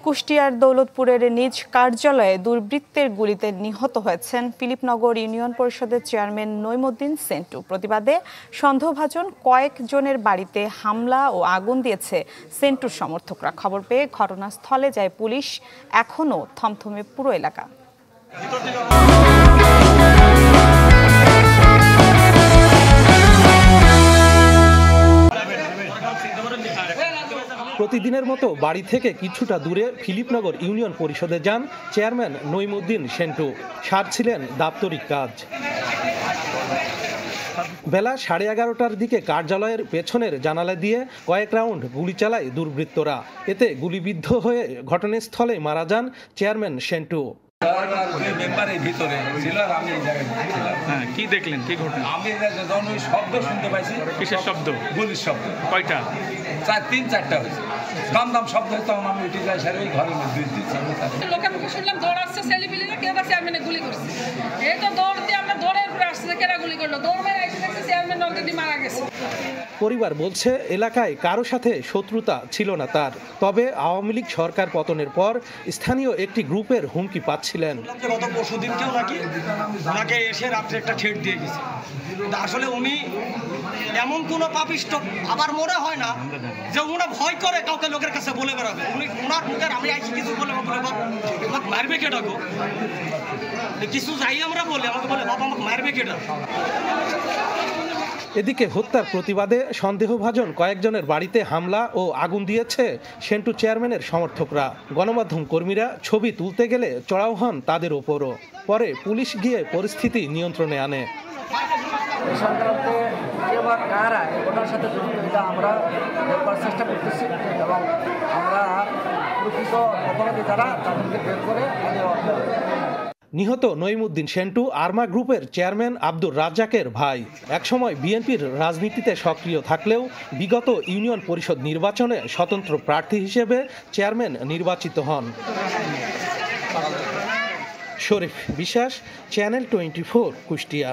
কুষ্টিয়ার দৌলতপুরের নিজ কার্যালয়ে দুর্বৃত্তের গুলিতে নিহত হয়েছেন ফিলিপনগর ইউনিয়ন পরিষদের চেয়ারম্যান নইমুদ্দিন সেন্টু। প্রতিবাদে সন্দেহভাজন কয়েকজনের বাড়িতে হামলা ও আগুন দিয়েছে সেন্টুর সমর্থকরা। খবর পেয়ে ঘটনাস্থলে যায় পুলিশ। এখনও থমথমে পুরো এলাকা। প্রতিদিনের মতো বাড়ি থেকে কিছুটা দূরে ফিলিপনগর ইউনিয়ন পরিষদে যান চেয়ারম্যান নইমুদ্দিন সেন্টু। সারছিলেন দাপ্তরিক কাজ। বেলা 11:30টার দিকে কার্যালয়ের পেছনের জানালা দিয়ে কয়েক রাউন্ড গুলি চালায় দুর্বৃত্তরা। এতে গুলিবিদ্ধ হয়ে ঘটনাস্থলে মারা যান চেয়ারম্যান সেন্টু। কি দেখলেন, কি ঘটনা? আমি যখন ওই শব্দ শুনতে পাইছি। কিসের শব্দ? গুলির শব্দ। কয়টা? 3-4টা হয়েছে। দাম শব্দ হয়েছে, তখন আমি উঠে যাই স্যার ওই ঘরের মধ্যে লোকের মুখে শুনলাম দৌড়াচ্ছে ছেলেপিলেরা, কেউ বা চেয়ারম্যানে গুলি করছে। এই তো দৌড় দিয়ে আমরা দৌড়ের উপরে আসছে, কেরা গুলি করলো, দৌড় মেরে এসে দেখছে চেয়ারম্যান অলরেডি মারা গেছে। পরিবার বলছে এলাকায় কারো সাথে শত্রুতা ছিল না তার। তবে আওয়ামী লীগ সরকার পতনের পর স্থানীয় একটি গ্রুপের হুমকি পাচ্ছিলেন। গত পরশুদিনকেও নাকি ওনাকে এসে রাত্রে একটা ঠেট দিয়ে গেছে। আসলে উনি এমন কোনো পাপিষ্ট আবার মনে হয় না যে উনি ভয় করে কাউকে লোকের কাছে বলে বেড়াবে। উনি ওনার মুখের আমি আইসি কিছু বলে আমাকে মারবে কেটা গো, কিছু যাই আমরা বলে আমাকে বলে বাবা আমাকে মারবে কেটা। এদিকে হত্যার প্রতিবাদে সন্দেহভাজন কয়েকজনের বাড়িতে হামলা ও আগুন দিয়েছে সেন্টু চেয়ারম্যানের সমর্থকরা। গণমাধ্যম কর্মীরা ছবি তুলতে গেলে চড়াও হন তাদের ওপরও। পরে পুলিশ গিয়ে পরিস্থিতি নিয়ন্ত্রণে আনে। এই সংক্রান্তে কে বা কারা ওটার সাথে জড়িত এটা আমরা বের করার চেষ্টা করতেছি এবং আমরা প্রকৃত অপরাধী যারা তাদেরকে বের করে নিহত নইমুদ্দিন সেন্টু আরমা গ্রুপের চেয়ারম্যান আব্দুর রাজ্জাকের ভাই। একসময় বিএনপির রাজনীতিতে সক্রিয় থাকলেও বিগত ইউনিয়ন পরিষদ নির্বাচনে স্বতন্ত্র প্রার্থী হিসেবে চেয়ারম্যান নির্বাচিত হন। শরীফ বিশ্বাস, চ্যানেল 24, কুষ্টিয়া।